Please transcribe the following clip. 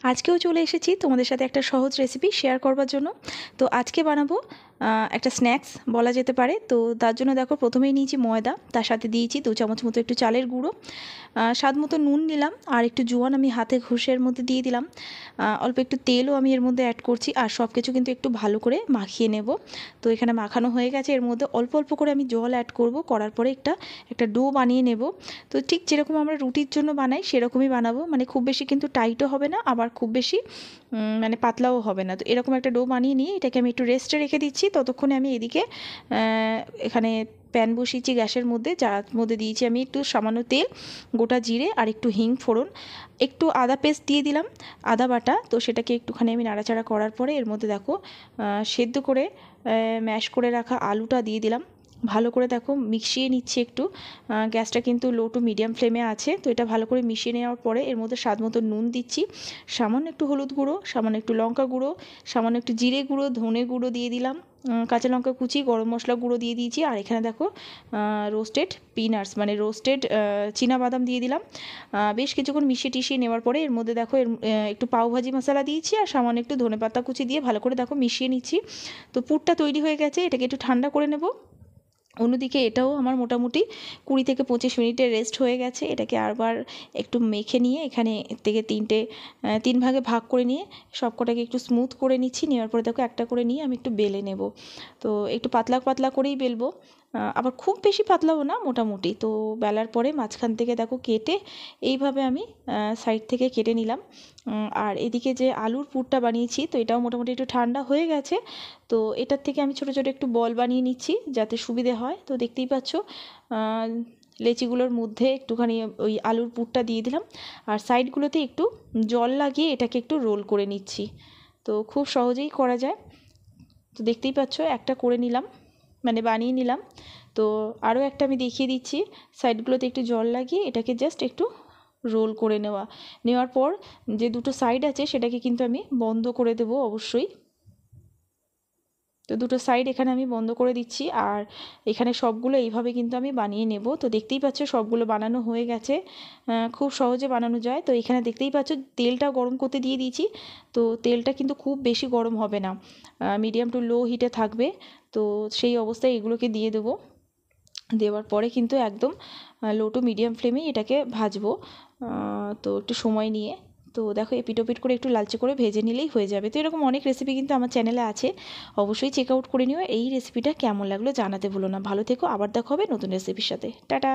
আজকেও চলে এসেছি তোমাদের সাথে একটা সহজ রেসিপি শেয়ার করবার জন্য। তো আজকে বানাবো একটা স্ন্যাক্স বলা যেতে পারে। তো তার জন্য দেখো প্রথমেই নিয়েছি ময়দা, তার সাথে দিয়েছি 2 চামচ মতো একটু চালের গুঁড়ো, স্বাদ মতো নুন নিলাম, আর একটু জোয়ান আমি হাতে ঘষে এর মধ্যে দিয়ে দিলাম। অল্প একটু তেলও আমি এর মধ্যে অ্যাড করছি, আর সব কিছু কিন্তু একটু ভালো করে মাখিয়ে নেব। তো এখানে মাখানো হয়ে গেছে, এর মধ্যে অল্প অল্প করে আমি জল অ্যাড করব, করার পরে একটা ডো বানিয়ে নেব। তো ঠিক যেরকম আমরা রুটির জন্য বানাই সেরকমই বানাবো, মানে খুব বেশি কিন্তু টাইটও হবে না, আবার খুব বেশি মানে পাতলাও হবে না। তো এরকম একটা ডো বানিয়ে নিয়ে এটাকে আমি একটু রেস্টে রেখে দিচ্ছি। ততক্ষণে আমি এদিকে এখানে প্যান বসিয়েছি গ্যাসের মধ্যে, যার মধ্যে দিয়েছি আমি একটু সামান্য তেল, গোটা জিরে আর একটু হিং ফোড়ন, একটু আদা পেস্ট দিয়ে দিলাম, আদা বাটা। তো সেটাকে একটুখানি আমি নাড়াচাড়া করার পরে এর মধ্যে দেখো সেদ্ধ করে ম্যাশ করে রাখা আলুটা দিয়ে দিলাম। ভালো করে দেখো মিশিয়ে নিচ্ছি একটু। গ্যাসটা কিন্তু লো টু মিডিয়াম ফ্লেমে আছে। তো এটা ভালো করে মিশিয়ে নেওয়ার পরে এর মধ্যে স্বাদ মতো নুন দিচ্ছি, সামান্য একটু হলুদ গুঁড়ো, সামান্য একটু লঙ্কা গুঁড়ো, সামান্য একটু জিরে গুঁড়ো, ধনে গুঁড়ো দিয়ে দিলাম, কাঁচা লঙ্কা কুচি, গরম মশলা গুঁড়ো দিয়ে দিয়েছি, আর এখানে দেখো রোস্টেড পিনাটস মানে রোস্টেড চীনাবাদাম দিয়ে দিলাম। বেশ কিছুক্ষণ মিশিয়ে টিশিয়ে নেওয়ার পরে এর মধ্যে দেখো একটু পাওভাজি মশলা দিয়েছি, আর সামান্য একটু ধনেপাতা কুচি দিয়ে ভালো করে দেখো মিশিয়ে নিচ্ছি। তো পুরটা তৈরি হয়ে গেছে, এটাকে একটু ঠান্ডা করে নেব। অন্যদিকে এটাও আমার মোটামুটি 20 থেকে 25 মিনিটের রেস্ট হয়ে গেছে। এটাকে আবার একটু মেখে নিয়ে এখানে থেকে 3 ভাগে ভাগ করে নিয়ে সব কটাকে একটু স্মুথ করে নিচ্ছি। নেওয়ার পরে দেখো একটা করে নিয়ে আমি একটু বেলে নেব। তো একটু পাতলা পাতলা করেই বেলবো, আবার খুব বেশি পাতলাও না, মোটামুটি। তো বেলার পরে মাঝখান থেকে দেখো কেটে এইভাবে আমি সাইড থেকে কেটে নিলাম। আর এদিকে যে আলুর পুরটা বানিয়েছি, তো এটাও মোটামুটি একটু ঠান্ডা হয়ে গেছে। তো এটার থেকে আমি ছোটো ছোটো একটু বল বানিয়ে নিচ্ছি যাতে সুবিধে হয়। তো দেখতেই পাচ্ছ লেচিগুলোর মধ্যে একটুখানি ওই আলুর পুরটা দিয়ে দিলাম, আর সাইডগুলোতে একটু জল লাগিয়ে এটাকে একটু রোল করে নিচ্ছি। তো খুব সহজেই করা যায়। তো দেখতেই পাচ্ছ একটা করে নিলাম, মানে বানিয়ে নিলাম। তো আরও একটা আমি দেখিয়ে দিচ্ছি। সাইডগুলোতে একটু জল লাগিয়ে এটাকে জাস্ট একটু রোল করে নেওয়ার পর যে দুটো সাইড আছে সেটাকে কিন্তু আমি বন্ধ করে দেবো অবশ্যই। তো দুটো সাইড এখানে আমি বন্ধ করে দিচ্ছি, আর এখানে সবগুলো এইভাবে কিন্তু আমি বানিয়ে নেব। তো দেখতেই পাচ্ছ সবগুলো বানানো হয়ে গেছে, খুব সহজে বানানো যায়। তো এখানে দেখতেই পাচ্ছ তেলটা গরম করতে দিয়ে দিয়েছি। তো তেলটা কিন্তু খুব বেশি গরম হবে না, মিডিয়াম টু লো হিটে থাকবে। তো সেই অবস্থায় এগুলোকে দিয়ে দেবো। দেওয়ার পরে কিন্তু একদম লো টু মিডিয়াম ফ্লেমেই এটাকে ভাজবো, তো একটু সময় নিয়ে। তো দেখো এপিট ওপিট করে একটু লালচে করে ভেজে নিলেই হয়ে যাবে। তো এরকম অনেক রেসিপি কিন্তু আমার চ্যানেলে আছে, অবশ্যই চেক আউট করে নিও। এই রেসিপিটা কেমন লাগলো জানাতে ভুলো না। ভালো থেকো, আবার দেখা হবে নতুন রেসিপির সাথে। টাটা।